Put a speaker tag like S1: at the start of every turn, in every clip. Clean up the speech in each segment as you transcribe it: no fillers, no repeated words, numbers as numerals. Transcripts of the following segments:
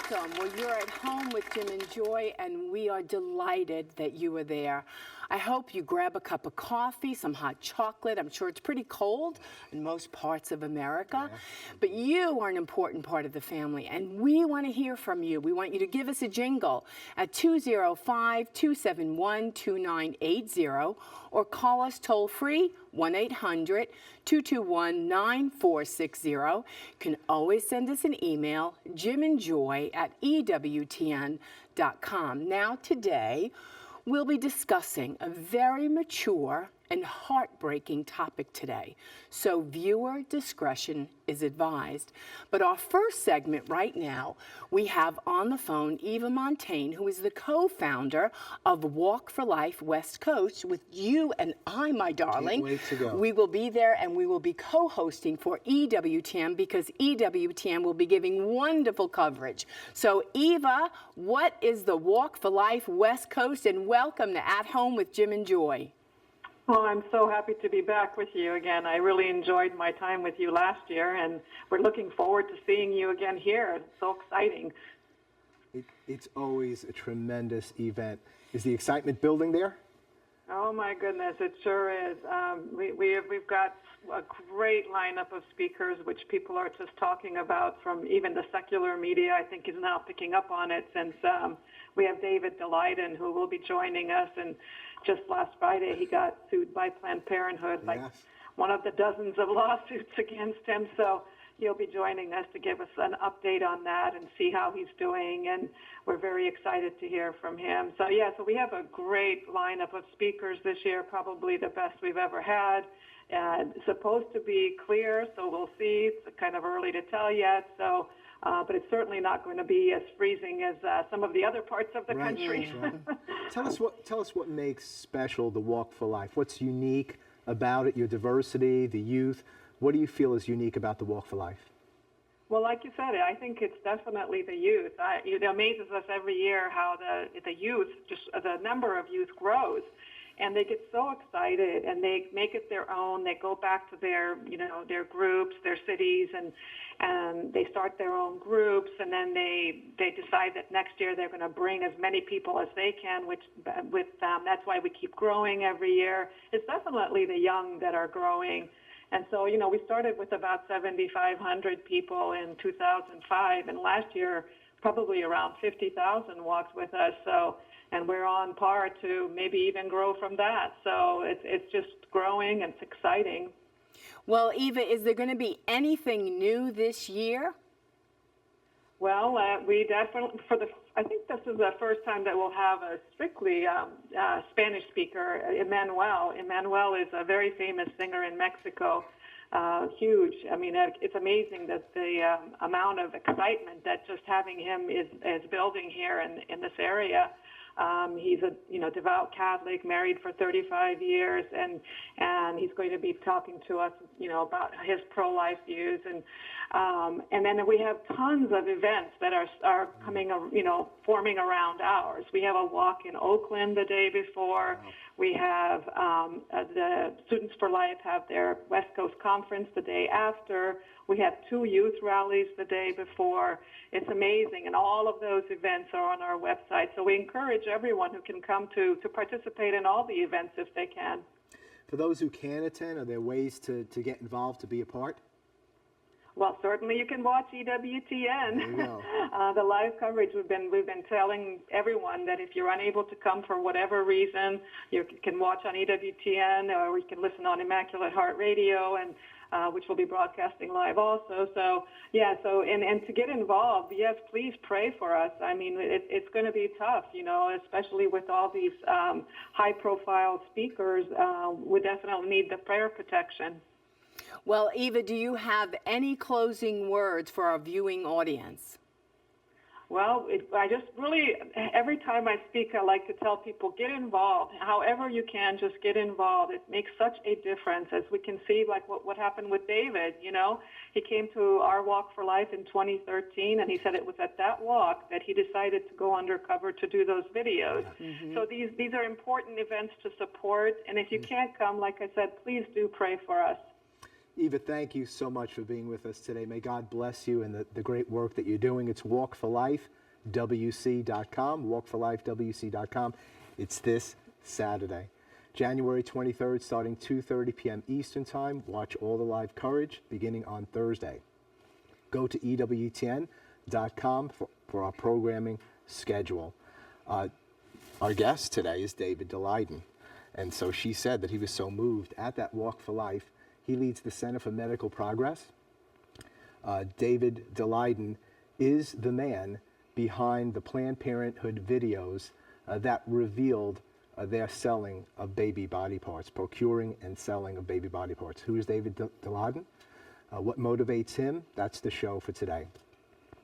S1: Welcome. Well, you're at home with Jim and Joy, and we are delighted that you are there. I hope you grab a cup of coffee, some hot chocolate. I'm sure it's pretty cold in most parts of America, but you are an important part of the family, and we want to hear from you. We want you to give us a jingle at 205-271-2980 or call us toll-free 1-800-221-9460. You can always send us an email, jimandjoy@ewtn.com. Now, today, we'll be discussing a very mature and heartbreaking topic today, so viewer discretion is advised. But our first segment right now, we have on the phone Eva Montaigne, who is the co-founder of Walk for Life West Coast with you and I, my darling.
S2: Can't wait to go.
S1: We will be there, and we will be co-hosting for EWTN because EWTN will be giving wonderful coverage. So Eva, what is the Walk for Life West Coast, and welcome to At Home with Jim and Joy.
S3: Well, I'm so happy to be back with you again. I really enjoyed my time with you last year, and we're looking forward to seeing you again here. It's so exciting.
S2: It's always a tremendous event. Is the excitement building there?
S3: Oh, my goodness, it sure is. We've got a great lineup of speakers, which people are just talking about from even the secular media, I think, is now picking up on it since we have Daleiden, who will be joining us, and just last Friday, he got sued by Planned Parenthood, like one of the dozens of lawsuits against him. So he'll be joining us to give us an update on that and see how he's doing. And we're very excited to hear from him. So, so we have a great lineup of speakers this year, probably the best we've ever had. It's supposed to be clear, so we'll see. It's kind of early to tell yet. So, but it's certainly not going to be as freezing as some of the other parts of the country.
S2: Right. Tell us what makes special the Walk for Life. What's unique about it? Your diversity, the youth. What do you feel is unique about the Walk for Life?
S3: Well, like you said, I think it's definitely the youth. It amazes us every year how the youth, just the number of youth grows. And they get so excited, and they make it their own. They go back to their groups, their cities, and they start their own groups. And then they decide that next year they're going to bring as many people as they can. That's why we keep growing every year. It's definitely the young that are growing. And so, we started with about 7,500 people in 2005, and last year probably around 50,000 walked with us. So. And we're on par to maybe even grow from that. So it's just growing, and it's exciting.
S1: Well, Eva, is there going to be anything new this year?
S3: Well, we definitely, I think this is the first time that we'll have a strictly Spanish speaker, Emmanuel. Emmanuel is a very famous singer in Mexico. Huge. I mean, it's amazing that the amount of excitement that just having him is building here in this area. He's a devout Catholic, married for 35 years, and he's going to be talking to us about his pro-life views, and then we have tons of events that are coming forming around ours. We have a walk in Oakland the day before. We have the Students for Life have their West Coast conference the day after. We have 2 youth rallies the day before. It's amazing, and all of those events are on our website. So we encourage everyone who can come to participate in all the events if they can.
S2: For those who can attend, are there ways to get involved, to be a part?
S3: Well, certainly you can watch EWTN.
S2: There you go.
S3: The live coverage, we've been telling everyone that if you're unable to come for whatever reason, you can watch on EWTN, or you can listen on Immaculate Heart Radio, and which will be broadcasting live also. So, and to get involved, yes, please pray for us. I mean, it's going to be tough, especially with all these high-profile speakers. We definitely need the prayer protection.
S1: Well, Eva, do you have any closing words for our viewing audience?
S3: Well, I just really, every time I speak, I like to tell people, get involved. However you can, just get involved. It makes such a difference, as we can see, like what happened with David, He came to our Walk for Life in 2013, and he said it was at that walk that he decided to go undercover to do those videos. Mm-hmm. So these are important events to support, and if you can't come, like I said, please do pray for us.
S2: Eva, thank you so much for being with us today. May God bless you and the great work that you're doing. It's walkforlifewc.com, walkforlifewc.com. It's this Saturday, January 23rd, starting 2:30 p.m. Eastern Time. Watch all the live coverage beginning on Thursday. Go to EWTN.com for our programming schedule. Our guest today is Daleiden. And so she said that he was so moved at that Walk for Life. He leads the Center for Medical Progress. David Daleiden is the man behind the Planned Parenthood videos that revealed their selling of baby body parts, procuring and selling of baby body parts. Who is David Daleiden? What motivates him? That's the show for today.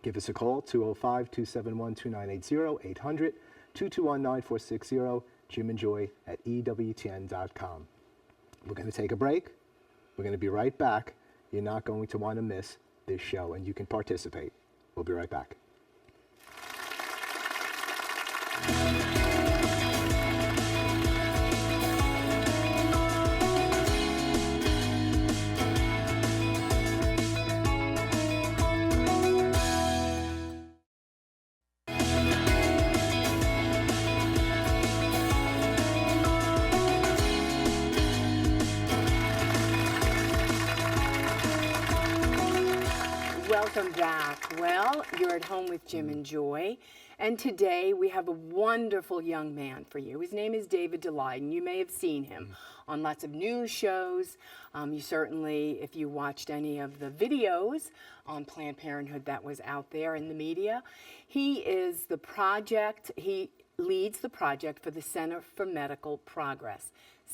S2: Give us a call, 205-271-2980, 800-221-9460, Jim and Joy at EWTN.com. We're going to take a break. We're going to be right back. You're not going to want to miss this show, and you can participate. We'll be right back.
S1: Welcome back. Well, you're at home with Jim and Joy, and today we have a wonderful young man for you. His name is David Daleiden. You may have seen him on lots of news shows. You certainly, if you watched any of the videos on Planned Parenthood that was out there in the media, he is the project, he leads the project for the Center for Medical Progress.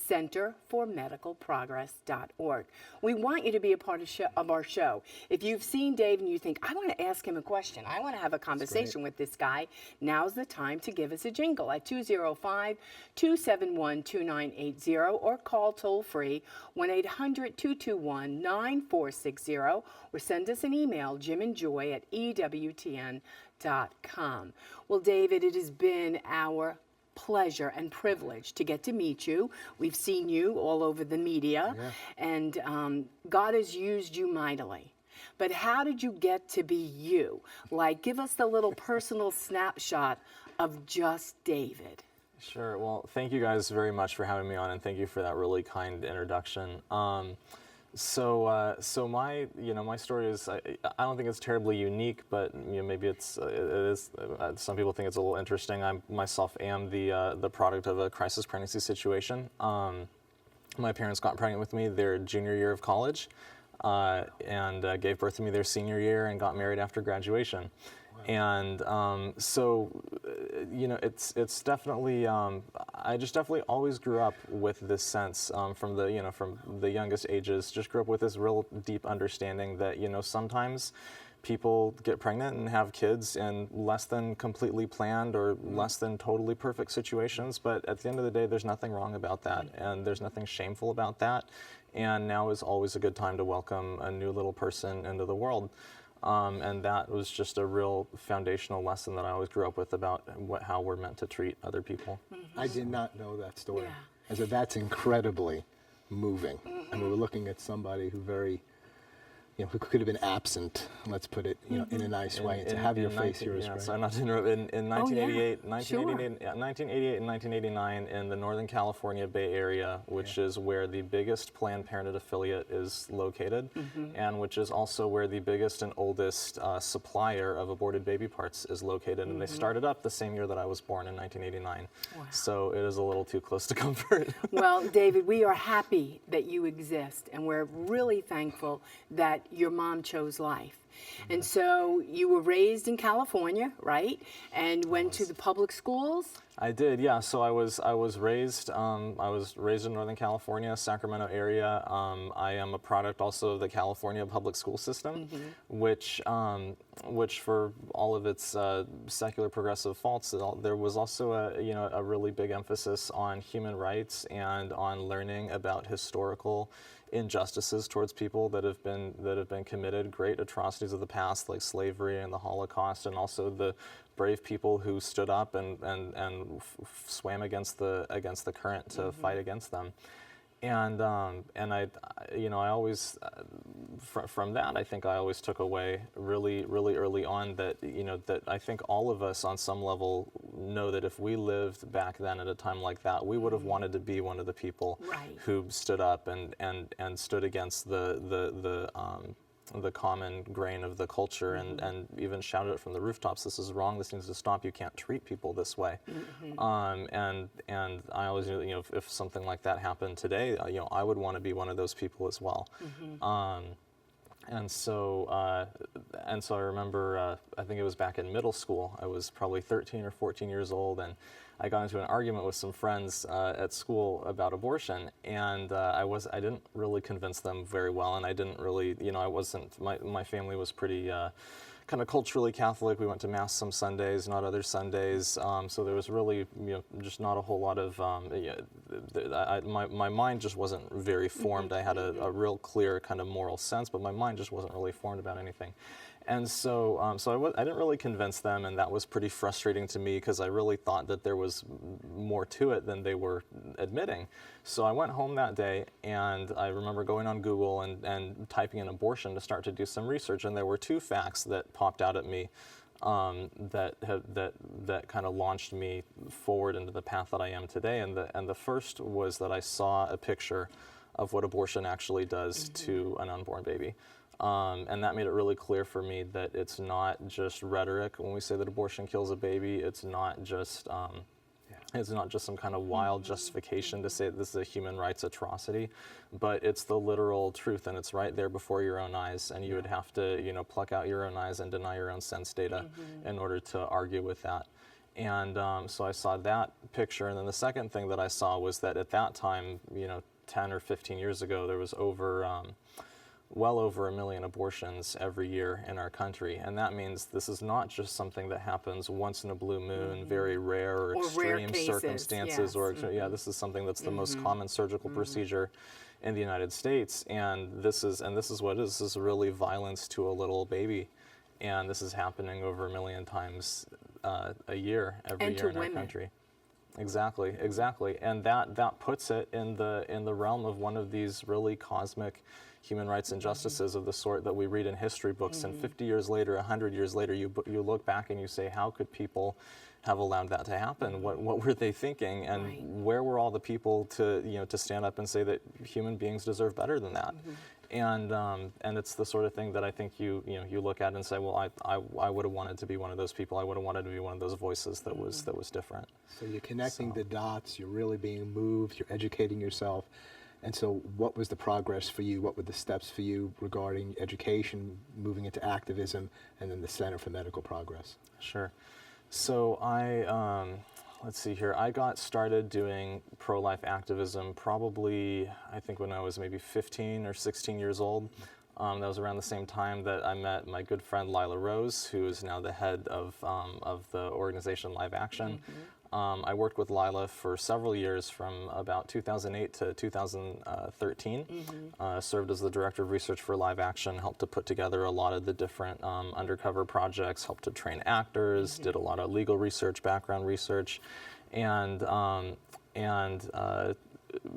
S1: centerformedicalprogress.org. We want you to be a part of our show. If you've seen Dave and you think, I want to ask him a question, I want to have a conversation with this guy, now's the time to give us a jingle at 205-271-2980 or call toll free 1-800-221-9460 or send us an email, jimandjoy at EWTN.com. Well, David, it has been our pleasure and privilege to get to meet you. We've seen you all over the media, and God has used you mightily. But how did you get to be you? Like, give us the little personal snapshot of just David.
S4: Sure. Well, thank you guys very much for having me on, and thank you for that really kind introduction. So my story is, I don't think it's terribly unique, but maybe it is. Some people think it's a little interesting. I myself am the product of a crisis pregnancy situation. My parents got pregnant with me their junior year of college, and gave birth to me their senior year, and got married after graduation. And it's definitely, I just definitely always grew up with this sense from the youngest ages, just grew up with this real deep understanding that, sometimes people get pregnant and have kids in less than completely planned or less than totally perfect situations. But at the end of the day, there's nothing wrong about that, and there's nothing shameful about that. And now is always a good time to welcome a new little person into the world. And that was just a real foundational lesson that I always grew up with about how we're meant to treat other people.
S2: I did not know that story.
S1: Yeah.
S2: And so that's incredibly moving. And we were looking at somebody who who could have been absent, let's put it, in a nice way, and to have your face here is great.
S4: So not to interrupt, in 1988 and 1989 in the Northern California Bay Area, which is where the biggest Planned Parenthood affiliate is located, and which is also where the biggest and oldest supplier of aborted baby parts is located. And they started up the same year that I was born in 1989. Wow. So it is a little too close to comfort.
S1: Well, David, we are happy that you exist, and we're really thankful that your mom chose life. And so you were raised in California, right? And went to the public schools?
S4: I did, yeah. So I was raised in Northern California, Sacramento area. I am a product also of the California public school system, which for all of its secular progressive faults, there was also a really big emphasis on human rights and on learning about historical injustices towards people that have been committed, great atrocities of the past like slavery and the Holocaust, and also the brave people who stood up and swam against the current to fight against them. I always, from that, I think I always took away really, really early on that, that I think all of us on some level know that if we lived back then at a time like that, we would have wanted to be one of the people
S1: Right.
S4: who stood up and stood against the common grain of the culture and even shouted it from the rooftops, this is wrong, this needs to stop, you can't treat people this way. And I always knew, if something like that happened today, I would want to be one of those people as well. And so I remember, I think it was back in middle school, I was probably 13 or 14 years old, and I got into an argument with some friends at school about abortion, and I didn't really convince them very well, and I didn't really, my family was pretty kind of culturally Catholic. We went to Mass some Sundays, not other Sundays, so there was really, just not a whole lot of, my mind just wasn't very formed. I had a real clear kind of moral sense, but my mind just wasn't really formed about anything. And so, I didn't really convince them, and that was pretty frustrating to me because I really thought that there was more to it than they were admitting. So I went home that day, and I remember going on Google and typing in abortion to start to do some research, and there were two facts that popped out at me that kind of launched me forward into the path that I am today. And the first was that I saw a picture of what abortion actually does to an unborn baby. And that made it really clear for me that it's not just rhetoric when we say that abortion kills a baby. It's not just some kind of wild justification to say that this is a human rights atrocity, but it's the literal truth, and it's right there before your own eyes. And you would have to, pluck out your own eyes and deny your own sense data in order to argue with that. And so I saw that picture, and then the second thing that I saw was that at that time, 10 or 15 years ago, there was well over 1 million abortions every year in our country. And that means this is not just something that happens once in a blue moon, very rare or
S1: rare
S4: extreme
S1: cases,
S4: circumstances,
S1: yes.
S4: this is something that's the most common surgical procedure in the United States. And this is what it is. This is really violence to a little baby. And this is happening over 1 million times a year, every
S1: And
S4: year
S1: to
S4: in
S1: women.
S4: our country. Exactly. And that puts it in the realm of one of these really cosmic human rights injustices of the sort that we read in history books, and 50 years later, 100 years later, you look back and you say, how could people have allowed that to happen? What were they thinking? And
S1: Right.
S4: where were all the people to stand up and say that human beings deserve better than that? And it's the sort of thing that I think you look at and say, well, I would have wanted to be one of those people. I would have wanted to be one of those voices that was different.
S2: So you're connecting the dots, you're really being moved, you're educating yourself. And so what was the progress for you? What were the steps for you regarding education, moving into activism, and then the Center for Medical Progress?
S4: Sure. So let's see here. I got started doing pro-life activism probably, I think, when I was maybe 15 or 16 years old. That was around the same time that I met my good friend Lila Rose, who is now the head of the organization Live Action. I worked with Lila for several years, from about 2008 to 2013. Served as the director of research for Live Action, helped to put together a lot of the different undercover projects, helped to train actors, did a lot of legal research, background research, and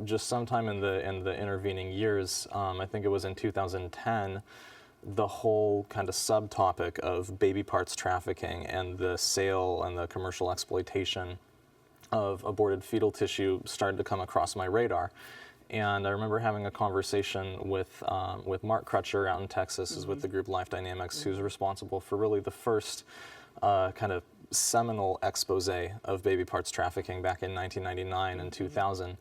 S4: just sometime in the intervening years, I think it was in 2010, the whole kind of subtopic of baby parts trafficking and the sale and the commercial exploitation of aborted fetal tissue started to come across my radar. And I remember having a conversation with Mark Crutcher out in Texas, who's with the group Life Dynamics, who's responsible for really the first kind of seminal expose of baby parts trafficking back in 1999 and 2000.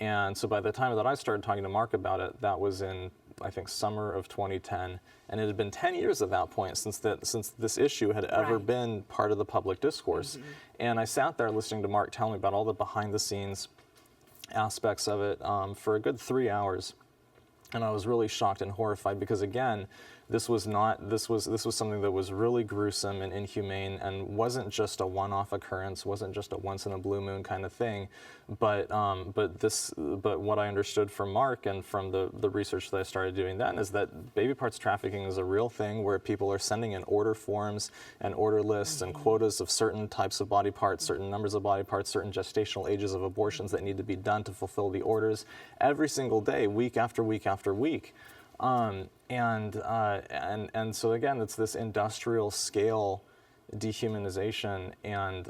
S4: And so by the time that I started talking to Mark about it, that was in, I think, summer of 2010. And it had been 10 years at that point since this issue had ever
S1: Right.
S4: been part of the public discourse. And I sat there listening to Mark tell me about all the behind-the-scenes aspects of it for a good 3 hours. And I was really shocked and horrified because, again, This was something that was really gruesome and inhumane, and wasn't just a one-off occurrence, wasn't just a once in a blue moon kind of thing, but what I understood from Mark and from the research that I started doing then is that baby parts trafficking is a real thing, where people are sending in order forms and order lists and quotas of certain types of body parts, certain numbers of body parts, certain gestational ages of abortions that need to be done to fulfill the orders every single day, week after week after week. And so again, it's this industrial scale dehumanization and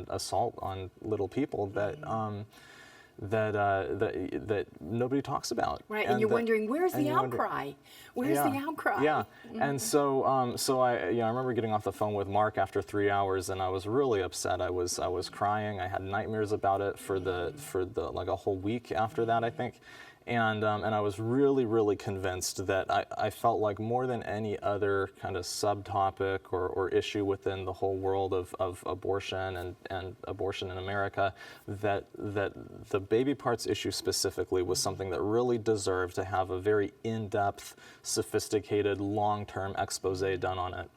S4: assault on little people that nobody talks about.
S1: Right, and you're wondering, where's the outcry? Where's the outcry?
S4: Yeah, and so I remember getting off the phone with Mark after 3 hours, and I was really upset. I was crying. I had nightmares about it for like a whole week after that, I think. And I was really, really convinced that I felt like more than any other kind of subtopic or issue within the whole world of abortion and abortion in America, that the baby parts issue specifically was something that really deserved to have a very in-depth, sophisticated, long-term expose done on it.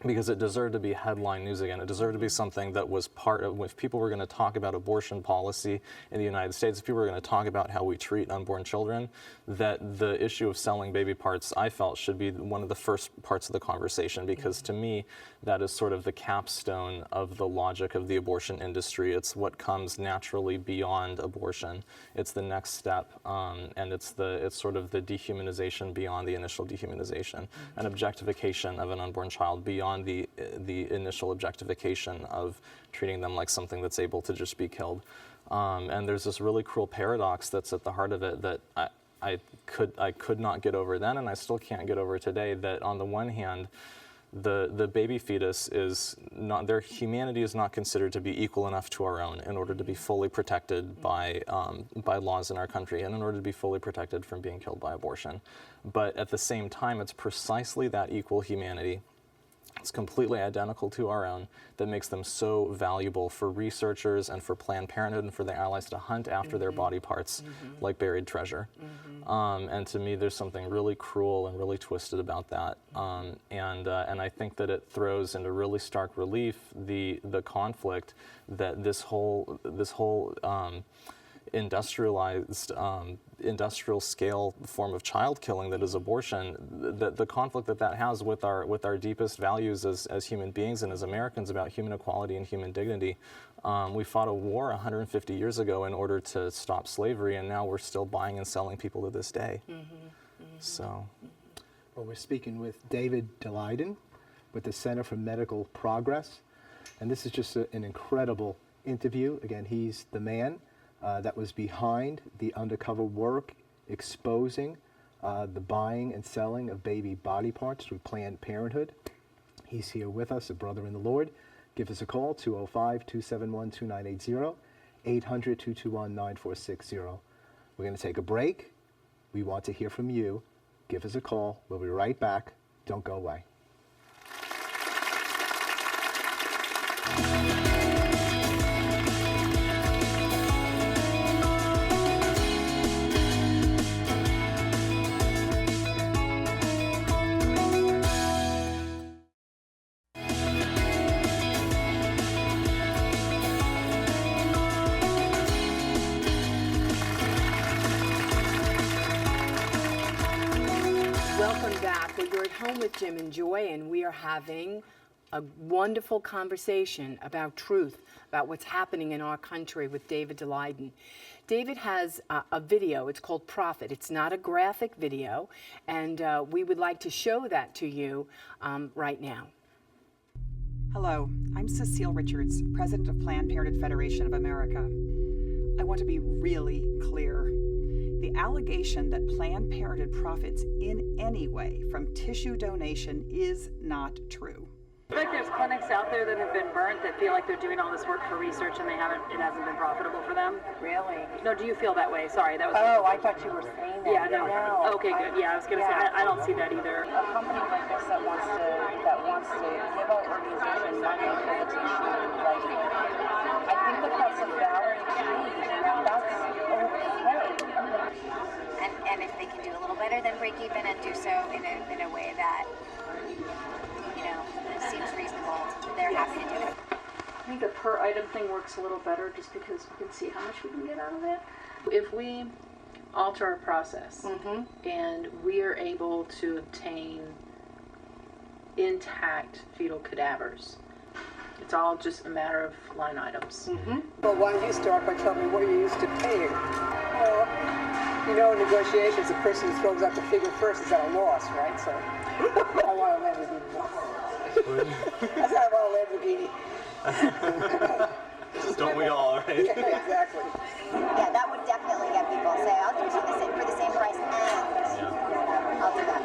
S4: Because it deserved to be headline news again. It deserved to be something that was part of, if people were going to talk about abortion policy in the United States, if people were going to talk about how we treat unborn children, that the issue of selling baby parts, I felt, should be one of the first parts of the conversation, because to me, that is sort of the capstone of the logic of the abortion industry. It's what comes naturally beyond abortion. It's the next step, and it's sort of the dehumanization beyond the initial dehumanization, an objectification of an unborn child beyond the initial objectification of treating them like something that's able to just be killed. And there's this really cruel paradox that's at the heart of it that I could not get over then, and I still can't get over today, that on the one hand, the baby fetus is not, their humanity is not considered to be equal enough to our own in order to be fully protected by laws in our country, and in order to be fully protected from being killed by abortion. But at the same time, it's precisely that equal humanity, it's completely identical to our own, that makes them so valuable for researchers and for Planned Parenthood and for their allies to hunt after their body parts like buried treasure. And to me, there's something really cruel and really twisted about that. And I think that it throws into really stark relief the conflict that this whole industrial scale form of child killing that is abortion, the conflict that has with our deepest values as human beings and as Americans about human equality and human dignity. We fought a war 150 years ago in order to stop slavery, and now we're still buying and selling people to this day. So,
S2: well, we're speaking with David Daleiden with the Center for Medical Progress, and this is just an incredible interview. Again, he's the man that was behind the undercover work exposing the buying and selling of baby body parts through Planned Parenthood. He's here with us, a brother in the Lord. Give us a call, 205-271-2980, 800-221-9460. We're going to take a break. We want to hear from you. Give us a call. We'll be right back. Don't go away.
S1: Welcome back. Well, you're at home with Jim and Joy, and we are having a wonderful conversation about truth, about what's happening in our country with David Daleiden. David has a video. It's called Prophet. It's not a graphic video, and we would like to show that to you right now.
S5: Hello, I'm Cecile Richards, President of Planned Parenthood Federation of America. I want to be really clear. The allegation that Planned Parenthood profits in any way from tissue donation is not true.
S6: I feel like there's clinics out there that have been burnt that feel like they're doing all this work for research and it hasn't been profitable for them.
S7: Really?
S6: No, do you feel that way? Sorry, that was.
S7: Oh, I thought you were saying that.
S6: Yeah, no. Okay, good. Yeah, I was gonna say I don't see that either.
S7: A company like this that wants to give our organization money for the tissue, like, I think that's a valid exchange, and that's okay. And if
S8: if they can do a little better than break even and do so in a way that, seems reasonable, they're happy to do it.
S9: I think the per item thing works a little better just because we can see how much we can get out of it. If we alter our process and we are able to obtain intact fetal cadavers, it's all just a matter of line items.
S10: Well, why don't you start by telling me what you're used to paying? Well, in negotiations, the person who throws out the figure first is at a loss, right? So I want a Lamborghini. That's how I want a Lamborghini.
S4: Don't we all, right?
S10: Yeah, exactly.
S8: Yeah, that would definitely get people to say, I'll give it to you for the same price and I'll do that.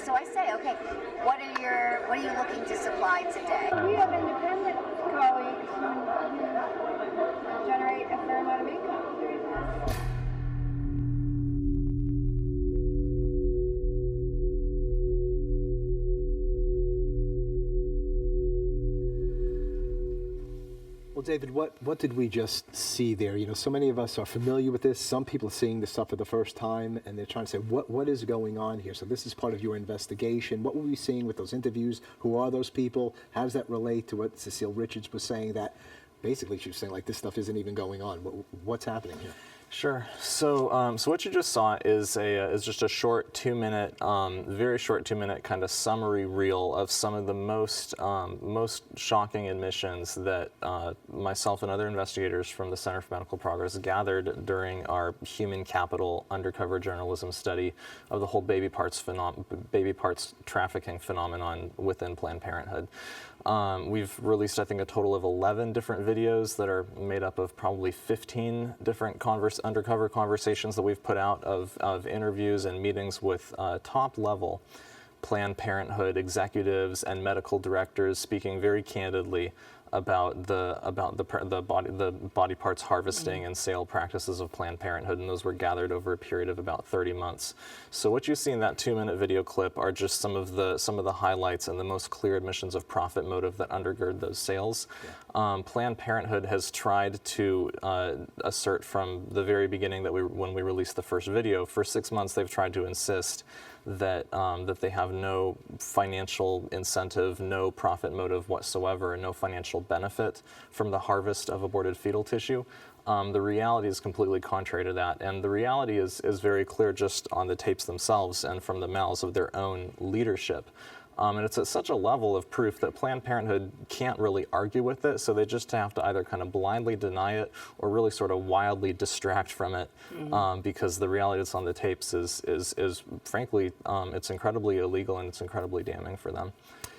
S8: So I say, okay, what are you looking to supply today?
S11: We have independent colleagues who generate a fair amount of income.
S2: Well, David, what did we just see there? So many of us are familiar with this. Some people are seeing this stuff for the first time, and they're trying to say, what is going on here? So this is part of your investigation. What were we seeing with those interviews? Who are those people? How does that relate to what Cecile Richards was saying, that basically she was saying, like, this stuff isn't even going on? What's happening here?
S4: Sure. So what you just saw is just a short 2-minute, very short 2-minute kind of summary reel of some of the most shocking admissions that myself and other investigators from the Center for Medical Progress gathered during our human capital undercover journalism study of the whole baby parts trafficking phenomenon within Planned Parenthood. We've released, I think, a total of 11 different videos that are made up of probably 15 different undercover conversations that we've put out of interviews and meetings with top-level Planned Parenthood executives and medical directors speaking very candidly about the body parts harvesting and sale practices of Planned Parenthood, and those were gathered over a period of about 30 months. So what you see in that 2-minute video clip are just some of the highlights and the most clear admissions of profit motive that undergird those sales. Yeah. Planned Parenthood has tried to assert from the very beginning that when we released the first video, for 6 months they've tried to insist that they have no financial incentive, no profit motive whatsoever, and no financial benefit from the harvest of aborted fetal tissue. The reality is completely contrary to that, and the reality is very clear just on the tapes themselves and from the mouths of their own leadership. And it's at such a level of proof that Planned Parenthood can't really argue with it, so they just have to either kind of blindly deny it or really sort of wildly distract from it, because the reality that's on the tapes is frankly, it's incredibly illegal and it's incredibly damning for them.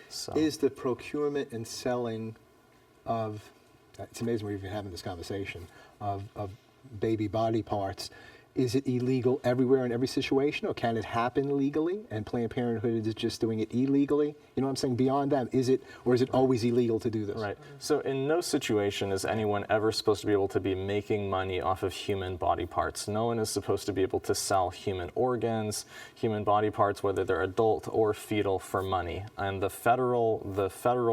S4: So.
S2: Is the procurement and selling of, it's amazing we're even having this conversation, of baby body parts, is it illegal everywhere in every situation, or can it happen legally and Planned Parenthood is just doing it illegally? You know what I'm saying? Beyond that, is it always illegal to do this?
S4: Right. So in no situation is anyone ever supposed to be able to be making money off of human body parts. No one is supposed to be able to sell human organs, human body parts, whether they're adult or fetal, for money. And the federal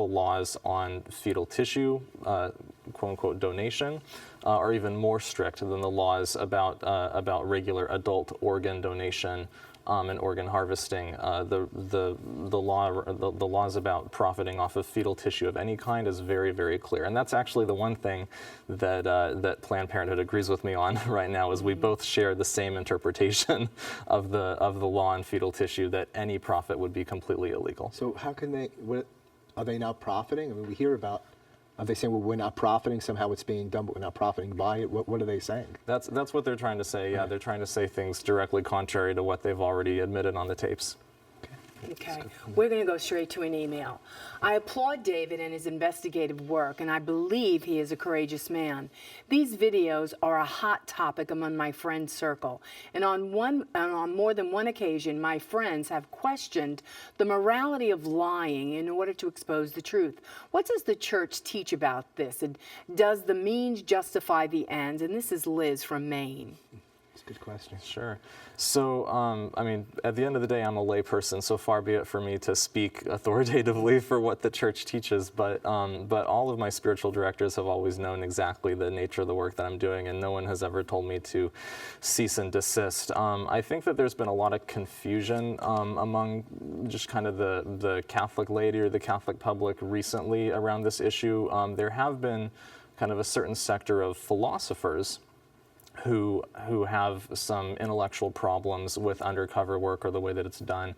S4: laws on fetal tissue, quote unquote, donation, are even more strict than the laws about regular adult organ donation and organ harvesting. The laws about profiting off of fetal tissue of any kind is very, very clear, and that's actually the one thing that Planned Parenthood agrees with me on right now. Is we both share the same interpretation of the law on fetal tissue, that any profit would be completely illegal.
S2: So how can they? Are they now profiting? I mean, we hear about. Are they saying, well, we're not profiting, somehow it's being done, but we're not profiting by it? What are they saying?
S4: That's what they're trying to say, yeah. They're trying to say things directly contrary to what they've already admitted on the tapes.
S1: Okay, we're going to go straight to an email. I applaud David and his investigative work, and I believe he is a courageous man. These videos are a hot topic among my friend circle, and on more than one occasion, my friends have questioned the morality of lying in order to expose the truth. What does the church teach about this? And does the means justify the ends? And this is Liz from Maine.
S2: Good question.
S4: Sure. So, I mean, at the end of the day, I'm a layperson, so far be it for me to speak authoritatively for what the church teaches, but all of my spiritual directors have always known exactly the nature of the work that I'm doing, and no one has ever told me to cease and desist. I think that there's been a lot of confusion among just kind of the Catholic laity or the Catholic public recently around this issue. There have been kind of a certain sector of philosophers who have some intellectual problems with undercover work or the way that it's done.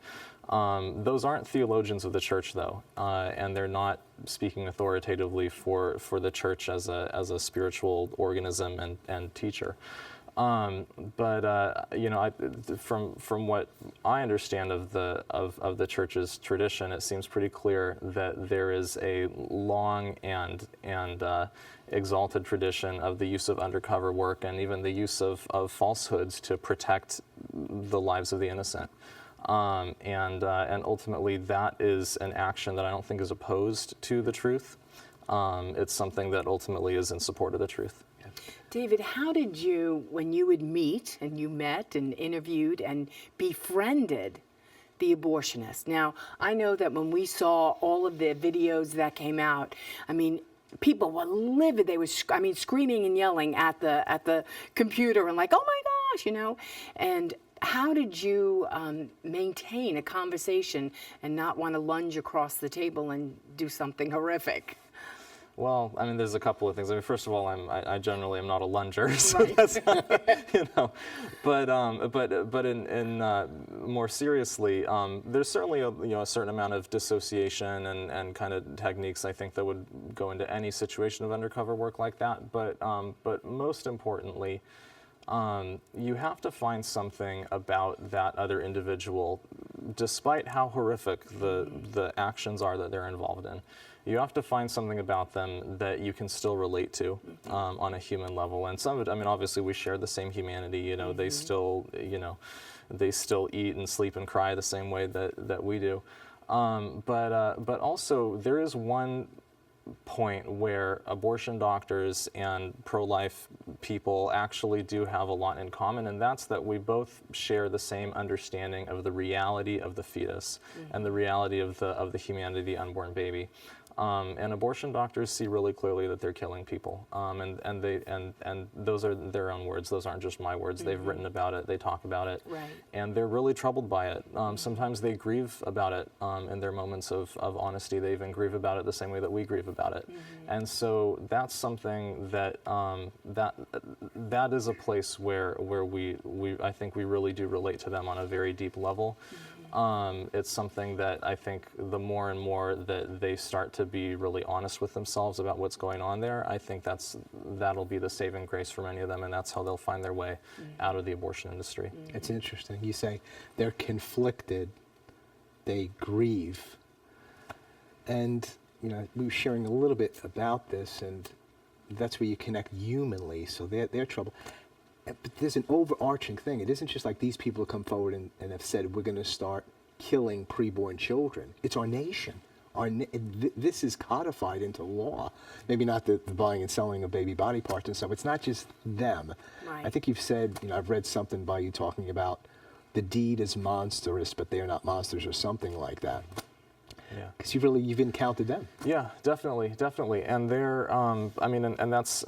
S4: Those aren't theologians of the church, though, and they're not speaking authoritatively for the church as a spiritual organism and teacher. But you know, from what I understand of the church's tradition, it seems pretty clear that there is a long and exalted tradition of the use of undercover work and even the use of falsehoods to protect the lives of the innocent. And ultimately, that is an action that I don't think is opposed to the truth. It's something that ultimately is in support of the truth.
S1: David, how did you, when you would meet, and you met and interviewed and befriended the abortionist? Now, I know that when we saw all of the videos that came out, I mean, people were livid. They were, screaming and yelling at the computer and like, oh my gosh, you know. And how did you maintain a conversation and not want to lunge across the table and do something horrific?
S4: Well, I mean, there's a couple of things. I mean, first of all, I generally am not a lunger, so
S1: right.
S4: That's you know. But in more seriously, there's certainly a certain amount of dissociation and kind of techniques I think that would go into any situation of undercover work like that. But most importantly, you have to find something about that other individual, despite how horrific the actions are that they're involved in. You have to find something about them that you can still relate to on a human level. And some of it, I mean, obviously we share the same humanity, you know, they still, you know, they still eat and sleep and cry the same way that we do. But also there is one point where abortion doctors and pro-life people actually do have a lot in common, and that's that we both share the same understanding of the reality of the fetus and the reality of the humanity of the unborn baby. And abortion doctors see really clearly that they're killing people, and those are their own words. Those aren't just my words. They've written about it. They talk about it,
S1: right.
S4: And they're really troubled by it. Sometimes they grieve about it in their moments of honesty. They even grieve about it the same way that we grieve about it. And so that's something that that is a place where we I think we really do relate to them on a very deep level. It's something that I think the more and more that they start to be really honest with themselves about what's going on there, I think that'll be the saving grace for many of them, and that's how they'll find their way out of the abortion industry.
S2: It's interesting. You say they're conflicted, they grieve, and you know, we were sharing a little bit about this, and that's where you connect humanly. So they're troubled. But there's an overarching thing. It isn't just like these people have come forward and have said, we're going to start killing preborn children. It's our nation. This is codified into law. Maybe not the buying and selling of baby body parts and stuff. It's not just them.
S1: Right.
S2: I think you've said, you know, I've read something by you talking about the deed is monstrous, but they are not monsters or something like that.
S4: Yeah.
S2: Because you've encountered them.
S4: Yeah, definitely, and they're, I mean, and that's,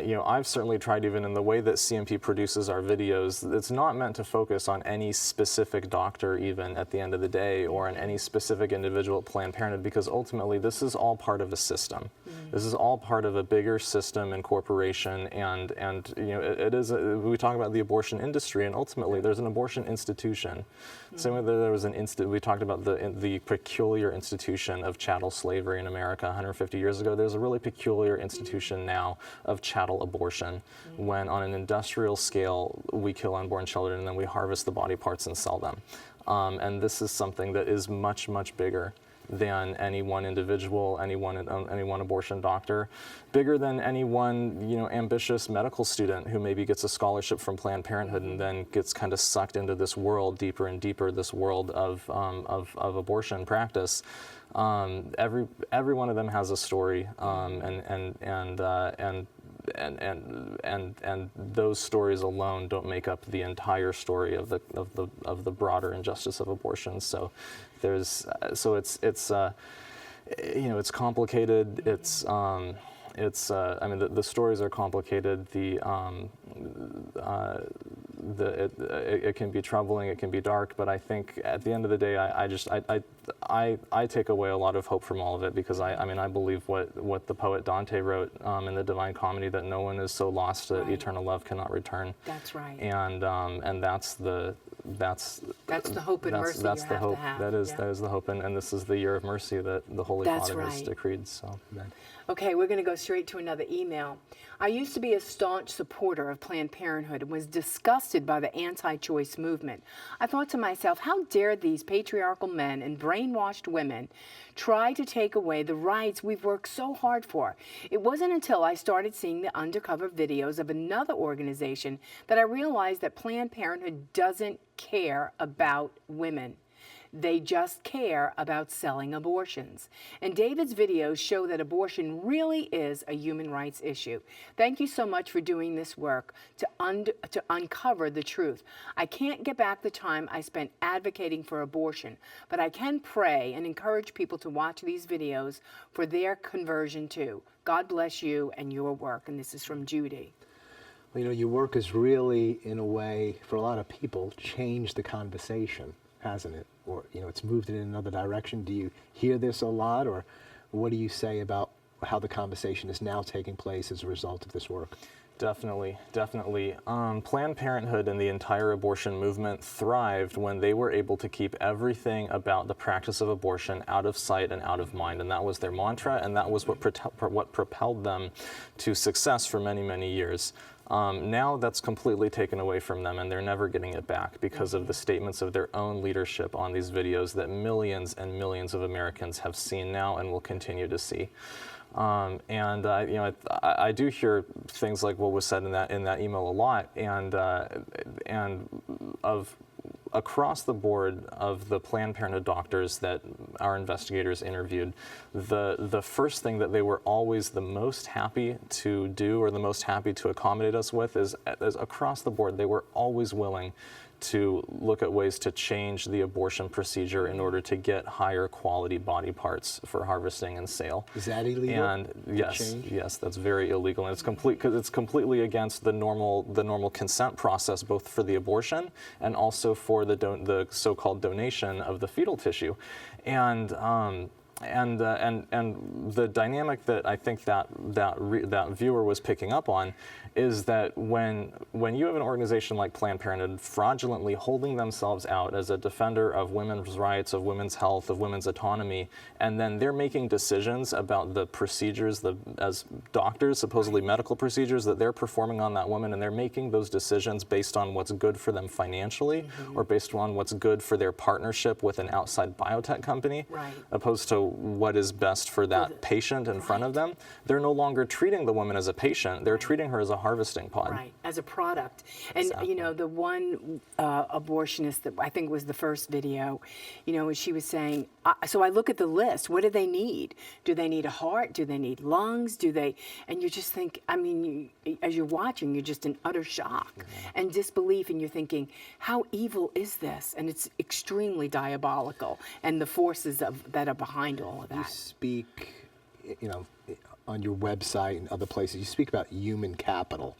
S4: you know, I've certainly tried, even in the way that CMP produces our videos, it's not meant to focus on any specific doctor even at the end of the day, or on any specific individual at Planned Parenthood, because ultimately this is all part of a system. This is all part of a bigger system and corporation, and you know, it is, we talk about the abortion industry, and ultimately there's an abortion institution. Same way that there was we talked about the peculiar institution of chattel slavery in America 150 years ago. There's a really peculiar institution now of chattel abortion, when on an industrial scale we kill unborn children and then we harvest the body parts and sell them. And this is something that is much, much bigger than any one individual, any one abortion doctor, bigger than any one, you know, ambitious medical student who maybe gets a scholarship from Planned Parenthood and then gets kind of sucked into this world deeper and deeper, this world of abortion practice. Every one of them has a story, and and those stories alone don't make up the entire story of the broader injustice of abortion. So there's it's complicated. I mean, the stories are complicated. It can be troubling. It can be dark. But I think at the end of the day, I take away a lot of hope from all of it, because I believe what the poet Dante wrote in the Divine Comedy, that no one is so lost that eternal love cannot return.
S1: That's right.
S4: And that's the
S1: hope and mercy
S4: that's
S1: you
S4: the
S1: have
S4: hope.
S1: to have.
S4: That is the hope, and this is the year of mercy that the Holy
S1: That's
S4: Father has
S1: right.
S4: decreed. So. Amen.
S1: Okay, we're going to go straight to another email. I used to be a staunch supporter of Planned Parenthood and was disgusted by the anti-choice movement. I thought to myself, how dare these patriarchal men and brainwashed women try to take away the rights we've worked so hard for? It wasn't until I started seeing the undercover videos of another organization that I realized that Planned Parenthood doesn't care about women. They just care about selling abortions. And David's videos show that abortion really is a human rights issue. Thank you so much for doing this work to uncover the truth. I can't get back the time I spent advocating for abortion, but I can pray and encourage people to watch these videos for their conversion too. God bless you and your work. And this is from Judy.
S2: Well, your work has really, in a way, for a lot of people, changed the conversation, hasn't it? Or, it's moved it in another direction. Do you hear this a lot, or what do you say about how the conversation is now taking place as a result of this work?
S4: Definitely. Planned Parenthood and the entire abortion movement thrived when they were able to keep everything about the practice of abortion out of sight and out of mind, and that was their mantra, and that was what propelled them to success for many, many years. Now that's completely taken away from them, and they're never getting it back because of the statements of their own leadership on these videos that millions and millions of Americans have seen now and will continue to see. I do hear things like what was said in that email a lot, and of across the board of the Planned Parenthood doctors that our investigators interviewed, the first thing that they were always the most happy to do, or the most happy to accommodate us with, is across the board, they were always willing to look at ways to change the abortion procedure in order to get higher quality body parts for harvesting and sale.
S2: Is that illegal?
S4: And yes, that's very illegal, and it's completely against the normal consent process, both for the abortion and also for the so-called donation of the fetal tissue, and the dynamic that I think that viewer was picking up on is that when you have an organization like Planned Parenthood fraudulently holding themselves out as a defender of women's rights, of women's health, of women's autonomy, and then they're making decisions about the procedures, as doctors, supposedly medical procedures that they're performing on that woman, and they're making those decisions based on what's good for them financially, or based on what's good for their partnership with an outside biotech company, opposed to what is best for that patient in front of them. They're no longer treating the woman as a patient, they're treating her as a harvesting pod.
S1: Right, as a product. And the one abortionist that I think was the first video, she was saying, so I look at the list, what do they need? Do they need a heart? Do they need lungs? And you just think, as you're watching, you're just in utter shock and disbelief, and you're thinking, how evil is this? And it's extremely diabolical, and the forces that are behind all of that.
S2: You speak, on your website and other places, you speak about human capital.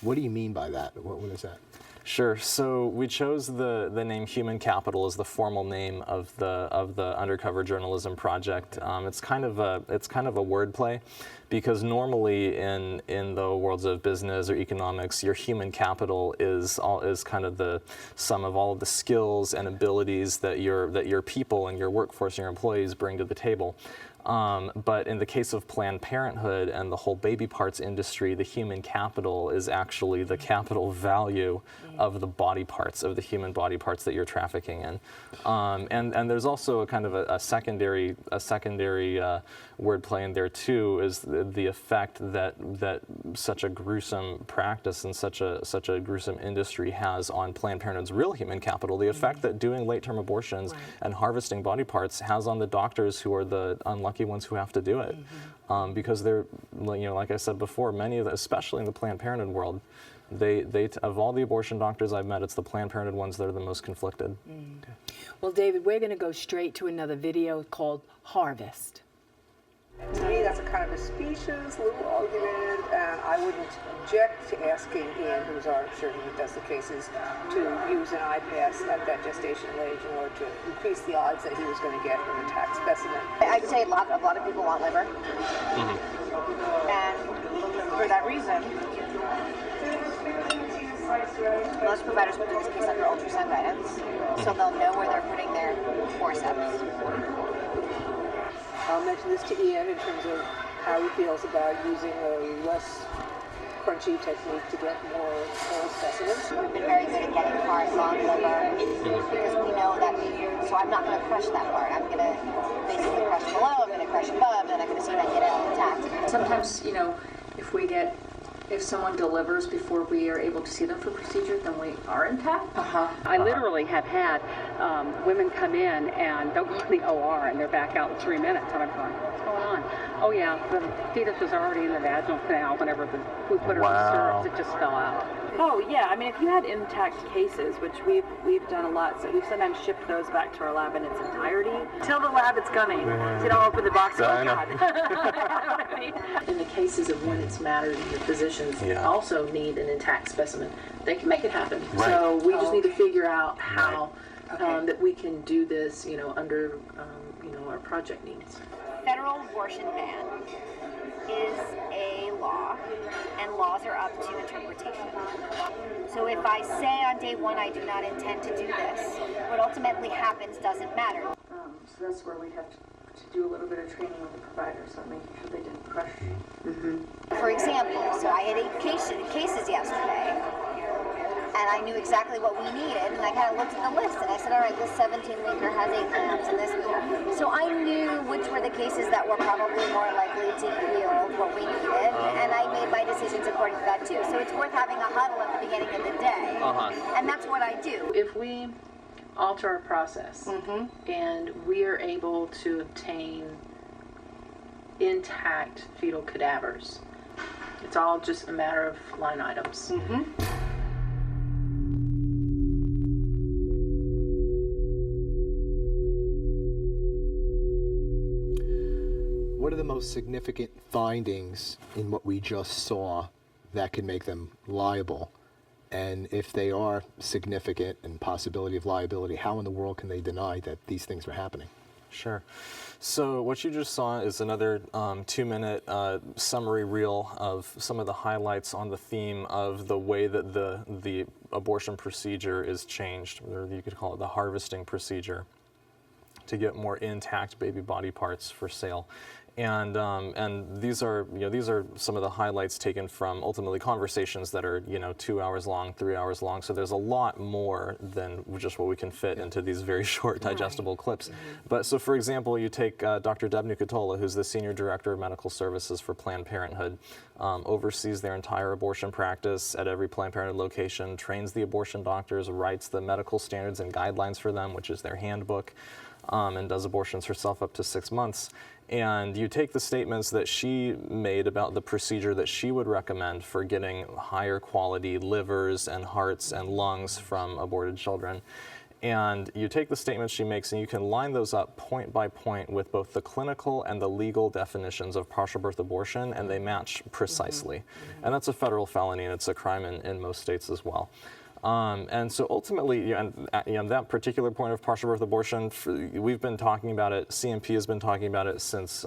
S2: What do you mean by that? What is that?
S4: Sure. So we chose the name Human Capital as the formal name of the Undercover Journalism Project. It's kind of a wordplay, because normally in the worlds of business or economics, your human capital is kind of the sum of all of the skills and abilities that your people and your workforce and your employees bring to the table. But in the case of Planned Parenthood and the whole baby parts industry, the human capital is actually the capital value of the body parts, of the human body parts that you're trafficking in. And there's also a kind of a secondary wordplay in there too, is the effect that such a gruesome practice and such a gruesome industry has on Planned Parenthood's real human capital. The effect that doing late-term abortions and harvesting body parts has on the doctors who are the unlucky lucky ones who have to do it, because they're, like I said before, many of the, especially in the Planned Parenthood world, of all the abortion doctors I've met, it's the Planned Parenthood ones that are the most conflicted.
S1: Well, David, we're going to go straight to another video called Harvest.
S10: To me, that's a kind of a specious little argument, and I wouldn't object to asking Ian, who's our surgeon who does the cases, to use an iPass at that gestational age in order to increase the odds that he was going to get an intact specimen.
S8: I'd say a lot of people want liver. And for that reason, most providers will do this case under ultrasound guidance, so they'll know where they're putting their forceps.
S10: I'll mention this to Ian in terms of how he feels about using a less crunchy technique to get more whole specimens.
S8: We've been very good at getting hard, long liver because we know that, so I'm not going to crush that part. I'm going to basically crush below, I'm going to crush above, and I'm going to see if I get it intact.
S9: Sometimes, if someone delivers before we are able to see them for procedure, then we are intact.
S6: I literally have had women come in and they'll go to the OR and they're back out in 3 minutes. And I'm going, what's going on? Oh yeah, the fetus was already in the vaginal canal whenever we put her on syrups, it just fell out.
S12: Oh yeah, I mean if you had intact cases, which we've done a lot, so we've sometimes shipped those back to our lab in its entirety. Tell the lab it's coming. So don't open the box. Oh God.
S9: In the cases of when it's mattered, the physicians also need an intact specimen. They can make it happen.
S4: Right.
S9: So we just need to figure out how that we can do this, under our project needs.
S8: Federal abortion ban is a law, and laws are up to interpretation. So if I say on day one I do not intend to do this, what ultimately happens doesn't matter.
S9: So that's where we have to do a little bit of training with the providers, so making sure they didn't crush.
S8: For example, so I had 8 cases yesterday, and I knew exactly what we needed, and I kind of looked at the list, and I said, all right, this 17-weeker has 8 grams, and this, so I knew which were the cases that were probably more likely to yield what we needed, and I made my decisions according to that too. So it's worth having a huddle at the beginning of the day, and that's what I do.
S9: If we alter our process and we are able to obtain intact fetal cadavers, it's all just a matter of line items.
S2: What are the most significant findings in what we just saw that can make them liable? And if they are significant and possibility of liability, how in the world can they deny that these things are happening?
S4: Sure. So what you just saw is another 2-minute summary reel of some of the highlights on the theme of the way that the abortion procedure is changed, or you could call it the harvesting procedure, to get more intact baby body parts for sale. And these are some of the highlights taken from ultimately conversations that are 2 hours long, 3 hours long. So there's a lot more than just what we can fit into these very short digestible clips. But so for example, you take Dr. Deb Nucatola, who's the Senior Director of Medical Services for Planned Parenthood, oversees their entire abortion practice at every Planned Parenthood location, trains the abortion doctors, writes the medical standards and guidelines for them, which is their handbook, and does abortions herself up to 6 months. And you take the statements that she made about the procedure that she would recommend for getting higher quality livers and hearts and lungs from aborted children. And you take the statements she makes and you can line those up point by point with both the clinical and the legal definitions of partial birth abortion, and they match precisely. And that's a federal felony, and it's a crime in most states as well. And so ultimately, that particular point of partial birth abortion, we've been talking about it, CMP has been talking about it since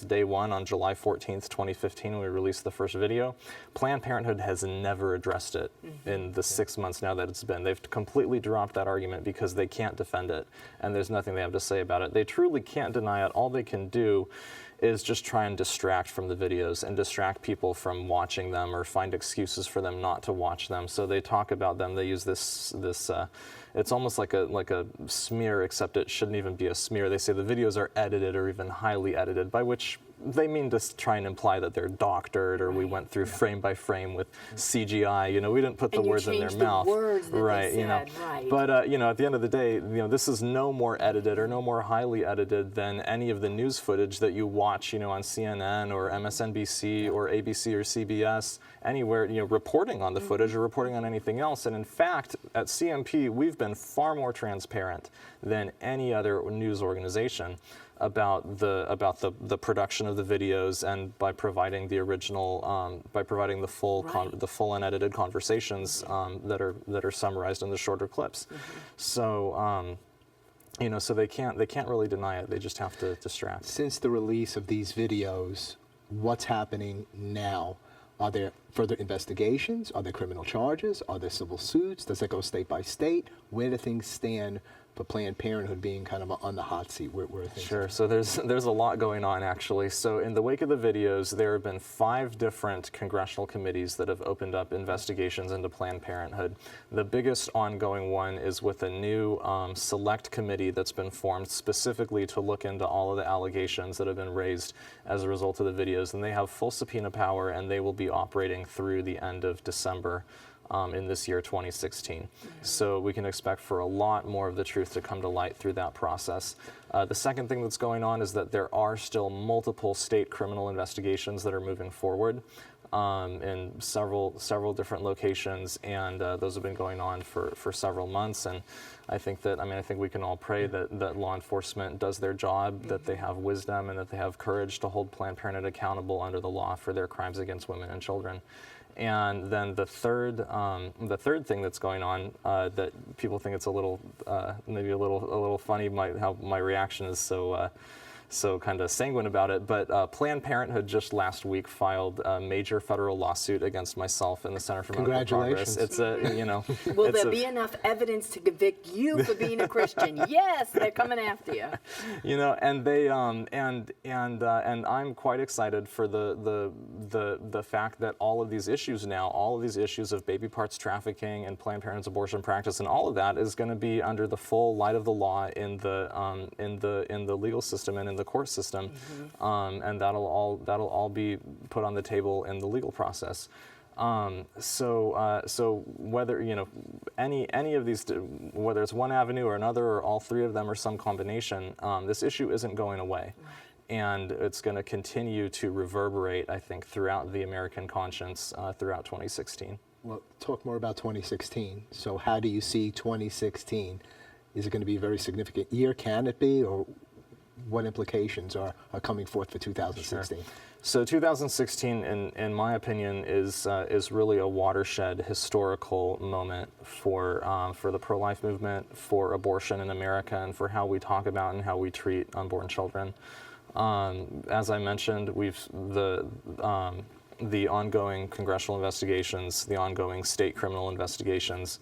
S4: day one on July 14th, 2015, when we released the first video. Planned Parenthood has never addressed it in the 6 months now that it's been. They've completely dropped that argument because they can't defend it, and there's nothing they have to say about it. They truly can't deny it. All they can do is just try and distract from the videos and distract people from watching them or find excuses for them not to watch them. So they talk about them. They use this it's almost like a smear, except it shouldn't even be a smear. They say the videos are edited or even highly edited, by which they mean to try and imply that they're doctored, or we went through frame by frame with CGI. You know, we didn't put the words in their mouth.
S1: Words that
S4: right,
S1: they
S4: you know.
S1: said, right.
S4: But you know, at the end of the day, you know, this is no more edited or no more highly edited than any of the news footage that you watch, you know, on CNN or MSNBC or ABC or CBS, anywhere, you know, reporting on the footage or reporting on anything else. And in fact, at CMP, we've been far more transparent than any other news organization about the production of the videos, and by providing the original, by providing the full the full unedited conversations that are summarized in the shorter clips. So you know, so they can't really deny it. They just have to distract.
S2: Since the release of these videos, what's happening now? Are there further investigations? Are there criminal charges? Are there civil suits? Does it go state by state? Where do things stand for Planned Parenthood being kind of on the hot seat? Where things
S4: Sure. So there's a lot going on, actually. So in the wake of the videos, there have been 5 different congressional committees that have opened up investigations into Planned Parenthood. The biggest ongoing one is with a new select committee that's been formed specifically to look into all of the allegations that have been raised as a result of the videos. And they have full subpoena power, and they will be operating through the end of December. In this year, 2016. So we can expect for a lot more of the truth to come to light through that process. The second thing that's going on is that there are still multiple state criminal investigations that are moving forward in several different locations, and those have been going on for several months. And I think we can all pray that law enforcement does their job, that they have wisdom, and that they have courage to hold Planned Parenthood accountable under the law for their crimes against women and children. And then the third thing that's going on that people think it's a little maybe a little funny, how my reaction is so kind of sanguine about it, but Planned Parenthood just last week filed a major federal lawsuit against myself and the Center for Medical Progress. It's a, you know.
S1: Will there be enough evidence to convict you for being a Christian? Yes, they're coming after you.
S4: You know, and they and I'm quite excited for the fact that all of these issues of baby parts trafficking and Planned Parenthood's abortion practice and all of that is going to be under the full light of the law in the legal system and in the court system, and that'll all be put on the table in the legal process. So whether, you know, any of these, whether it's one avenue or another or all 3 of them or some combination, this issue isn't going away. And it's going to continue to reverberate, I think, throughout the American conscience throughout 2016.
S2: Well, talk more about 2016. So how do you see 2016? Is it going to be a very significant year? Can it be? Or what implications are coming forth for 2016?
S4: Sure. So 2016, in my opinion, is really a watershed historical moment for the pro-life movement, for abortion in America, and for how we talk about and how we treat unborn children. As I mentioned, the ongoing congressional investigations, the ongoing state criminal investigations,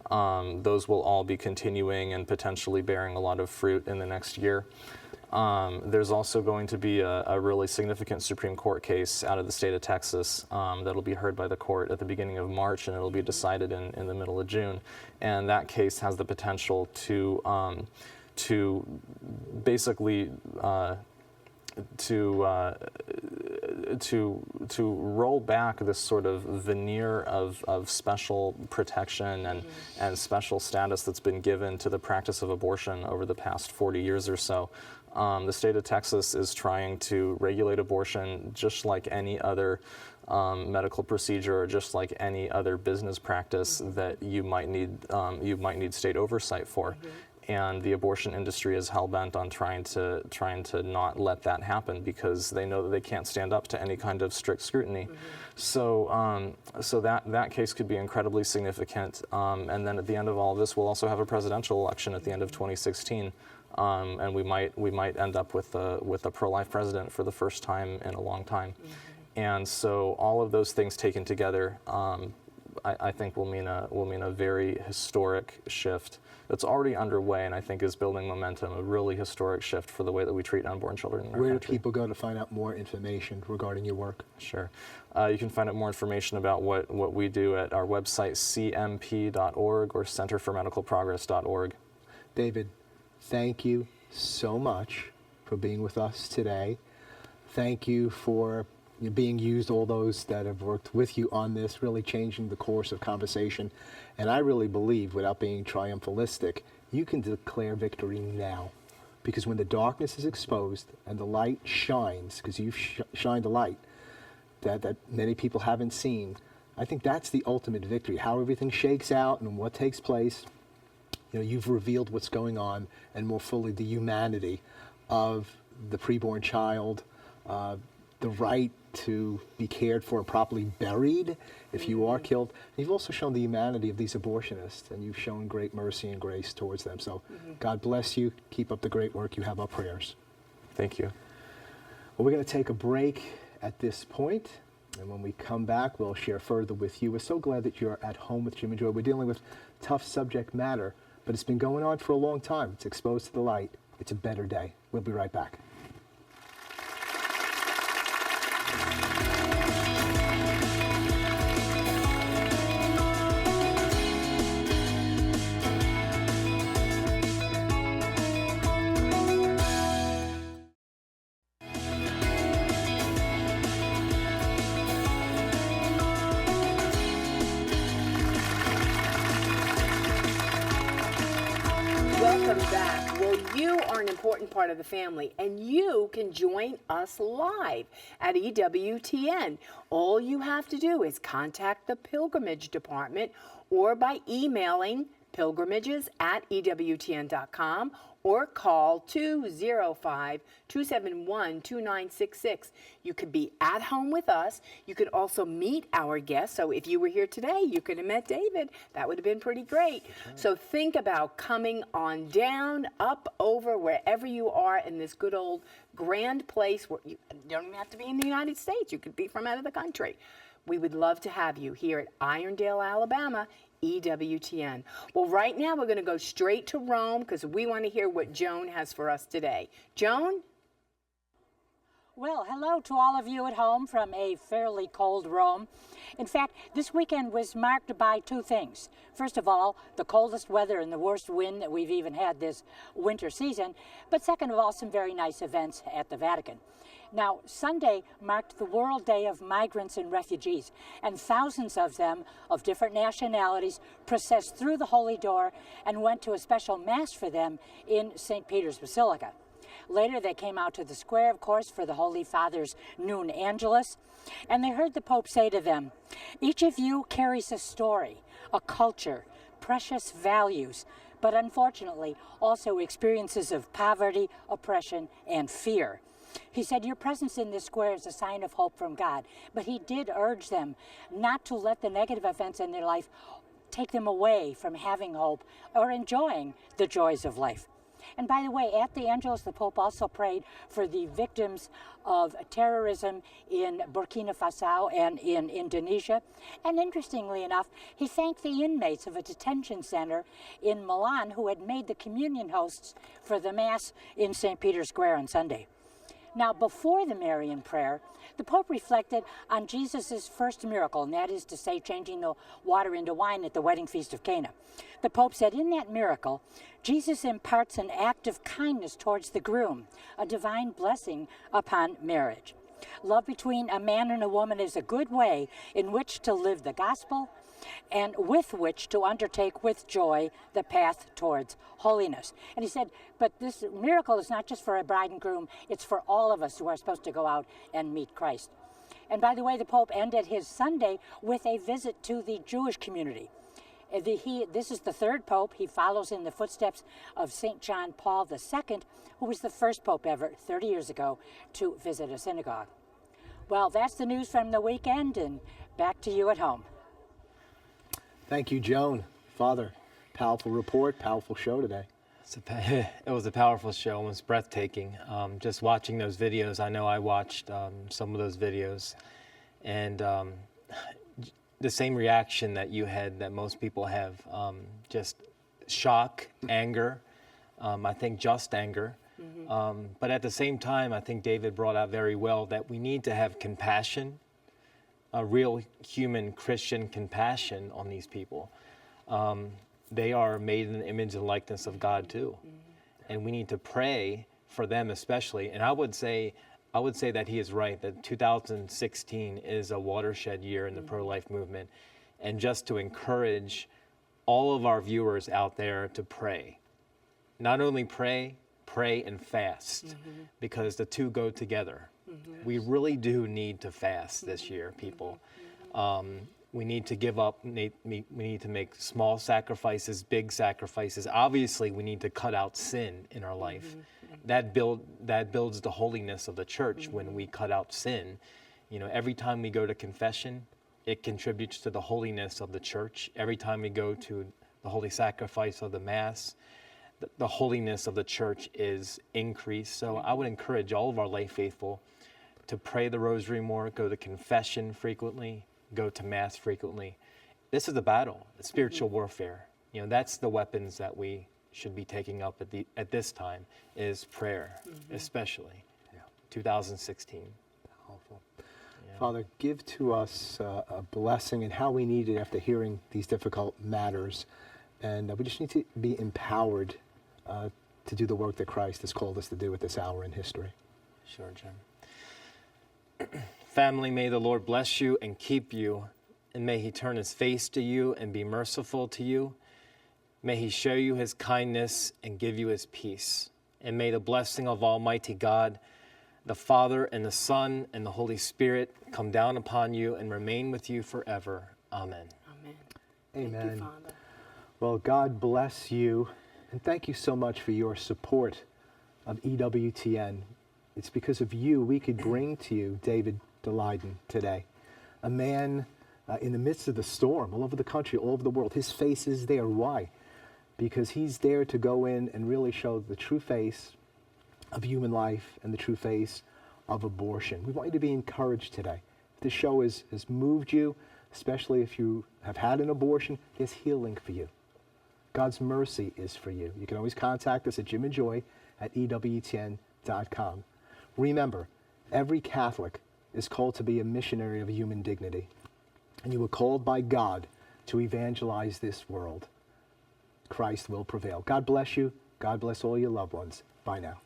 S4: those will all be continuing and potentially bearing a lot of fruit in the next year. There's also going to be a really significant Supreme Court case out of the state of Texas that'll be heard by the court at the beginning of March, and it'll be decided in the middle of June. And that case has the potential to basically to roll back this sort of veneer of special protection and special status that's been given to the practice of abortion over the past 40 years or so. The state of Texas is trying to regulate abortion just like any other medical procedure or just like any other business practice that you might need state oversight for. And the abortion industry is hell-bent on trying to not let that happen because they know that they can't stand up to any kind of strict scrutiny. So that case could be incredibly significant. And then at the end of all of this, we'll also have a presidential election at the end of 2016. And we might end up with a pro-life president for the first time in a long time. And so all of those things taken together I think will mean a very historic shift that's already underway, and I think is building momentum, a really historic shift for the way that we treat unborn children in our
S2: Where do
S4: country.
S2: people go to find out more information regarding your work?
S4: Sure. You can find out more information about what we do at our website, cmp.org, or centerformedicalprogress.org.
S2: David, thank you so much for being with us today. Thank you for being used, all those that have worked with you on this, really changing the course of conversation. And I really believe, without being triumphalistic, you can declare victory now. Because when the darkness is exposed and the light shines, because you've shined a light that many people haven't seen, I think that's the ultimate victory. How everything shakes out and what takes place, you've revealed what's going on, and more fully the humanity of the preborn child, the right to be cared for and properly buried if you are killed. And you've also shown the humanity of these abortionists, and you've shown great mercy and grace towards them. So God bless you. Keep up the great work. You have our prayers.
S4: Thank you.
S2: Well, we're going to take a break at this point, and when we come back, we'll share further with you. We're so glad that you're at home with Jim and Joy. We're dealing with tough subject matter, but it's been going on for a long time. It's exposed to the light. It's a better day. We'll be right back.
S1: Welcome back. Well, you are an important part of the family, and you can join us live at EWTN. All you have to do is contact the Pilgrimage Department or by emailing pilgrimages@EWTN.com or call 205-271-2966. You could be at home with us. You could also meet our guests. So if you were here today, you could have met David. That would have been pretty great. So think about coming on down, up, over, wherever you are in this good old grand place where you don't even have to be in the United States. You could be from out of the country. We would love to have you here at Irondale, Alabama, EWTN. Well, right now we're going to go straight to Rome because we want to hear what Joan has for us today. Joan?
S13: Well, hello to all of you at home from a fairly cold Rome. In fact, this weekend was marked by two things. First of all, the coldest weather and the worst wind that we've even had this winter season. But second of all, some very nice events at the Vatican. Now, Sunday marked the World Day of Migrants and Refugees, and thousands of them, of different nationalities, processed through the Holy Door and went to a special Mass for them in St. Peter's Basilica. Later, they came out to the square, of course, for the Holy Father's noon Angelus, and they heard the Pope say to them, "Each of you carries a story, a culture, precious values, but unfortunately also experiences of poverty, oppression, and fear." He said, your presence in this square is a sign of hope from God. But he did urge them not to let the negative events in their life take them away from having hope or enjoying the joys of life. And by the way, at the Angelus, the Pope also prayed for the victims of terrorism in Burkina Faso and in Indonesia. And interestingly enough, he thanked the inmates of a detention center in Milan who had made the communion hosts for the Mass in St. Peter's Square on Sunday. Now, before the Marian prayer, the Pope reflected on Jesus' first miracle, and that is to say, changing the water into wine at the wedding feast of Cana. The Pope said, in that miracle, Jesus imparts an act of kindness towards the groom, a divine blessing upon marriage. Love between a man and a woman is a good way in which to live the gospel and with which to undertake with joy the path towards holiness. And he said, but this miracle is not just for a bride and groom, it's for all of us who are supposed to go out and meet Christ. And by the way, the Pope ended his Sunday with a visit to the Jewish community. This is the third Pope. He follows in the footsteps of St. John Paul II, who was the first Pope ever, 30 years ago, to visit a synagogue. Well, that's the news from the weekend, and back to you at home.
S2: Thank you, Joan. Father, powerful report, powerful show today.
S14: It was a powerful show, almost breathtaking. Just watching those videos, I know I watched some of those videos, and the same reaction that you had, that most people have, just shock, anger, I think just anger. But at the same time, I think David brought out very well that we need to have compassion, a real human Christian compassion on these people. They are made in the image and likeness of God too. And we need to pray for them especially. And I would say that he is right, that 2016 is a watershed year in the pro-life movement. And just to encourage all of our viewers out there to pray. Not only pray and fast, because the two go together. We really do need to fast this year, people. We need to give up, we need to make small sacrifices, big sacrifices. Obviously, we need to cut out sin in our life. That builds the holiness of the church when we cut out sin. You know, every time we go to confession, it contributes to the holiness of the church. Every time we go to the holy sacrifice of the Mass, the holiness of the church is increased. So I would encourage all of our lay faithful to pray the rosary more, go to confession frequently, go to Mass frequently. This is a battle, it's spiritual warfare. You know, that's the weapons that we should be taking up at this time, is prayer, especially. 2016.
S2: Powerful. Father, give to us a blessing and how we need it after hearing these difficult matters. And we just need to be empowered to do the work that Christ has called us to do at this hour in history.
S14: Sure, Jim. Family, may the Lord bless you and keep you, and may he turn his face to you and be merciful to you. May he show you his kindness and give you his peace. And may the blessing of Almighty God, the Father and the Son and the Holy Spirit come down upon you and remain with you forever. Amen.
S1: Amen.
S2: Amen.
S1: Thank you, Father.
S2: Well, God bless you, and thank you so much for your support of EWTN. It's because of you we could bring to you David Daleiden today, a man in the midst of the storm all over the country, all over the world. His face is there. Why? Because he's there to go in and really show the true face of human life and the true face of abortion. We want you to be encouraged today. If this show has moved you, especially if you have had an abortion, there's healing for you. God's mercy is for you. You can always contact us at jimandjoy@ewtn.com. Remember, every Catholic is called to be a missionary of human dignity. And you were called by God to evangelize this world. Christ will prevail. God bless you. God bless all your loved ones. Bye now.